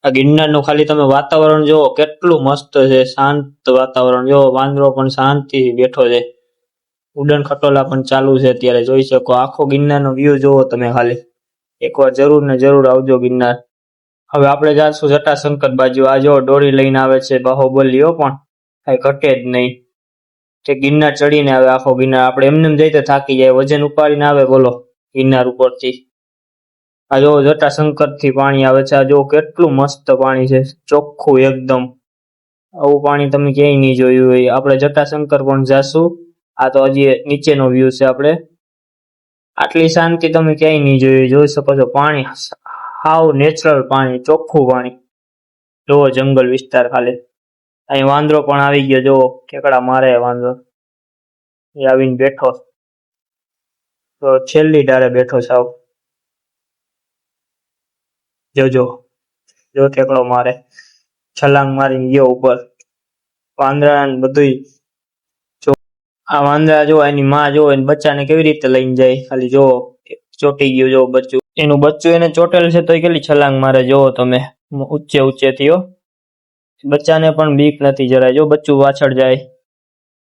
આ ગિરનારનું ખાલી તમે વાતાવરણ જોવો કેટલું મસ્ત છે, શાંત વાતાવરણ જોવો. વાંદરો પણ શાંતિથી બેઠો છે, ઉડન ખટોલા પણ ચાલુ છે અત્યારે, જોઈ શકો. આખો ગિરનારનો વ્યૂ જોવો તમે ખાલી. એકવાર જરૂર ને જરૂર આવજો ગિરનાર. હવે આપણે જાશું જટાશંકર બાજુ. આ જો દોરી લઈને આવે છે બાહુબલીઓ, પણ કઈ ઘટે જ નહીં. તે ગિરનાર ચડીને આવે આખો ગિરનાર. આપણે એમને એમ જઈએ થાકી જાય, વજન ઉપાડીને આવે બોલો ગિરનાર ઉપરથી. આ જો જટાશંકર થી પાણી આવે છે. આ જો કેટલું મસ્ત પાણી છે, ચોખ્ખું એકદમ. આવું પાણી તમે ક્યાંય નહીં જોયું હોય. આપણે જટાશંકર પણ જાશું. આ તો હજી નીચેનો વ્યૂ છે. આપણે આટલી શાંતિ તમે ક્યાંય નહીં જોયું. જોઈ શકો છો પાણી હાવ નેચરલ પાણી, ચોખ્ખું પાણી. જોવો જંગલ વિસ્તાર ખાલી. અહીં વાંદરો પણ આવી ગયો, જોવો ઠેકડા મારે વાંદરો. એ આવીને બેઠો, તો છેલ્લી ડાળે બેઠો સાવ. જોજો જો ઠેકડો મારે, છલાંગ મારીને ગયો ઉપર. વાંદરા બધું જો. આ વાંદરા જો એની માં જો એની બચ્ચાને કેવી રીતે લઈને જાય, ખાલી જો ચોટી ગયું જો બચ્ચું. એનું બચ્ચું એને ચોટેલ છે તો કેટલી છલાંગ મારે જોવો તમે, ઊંચે ઊંચે થયો. બચ્ચાને પણ બીક નથી જરાય. જો બચ્ચું પાછળ જાય.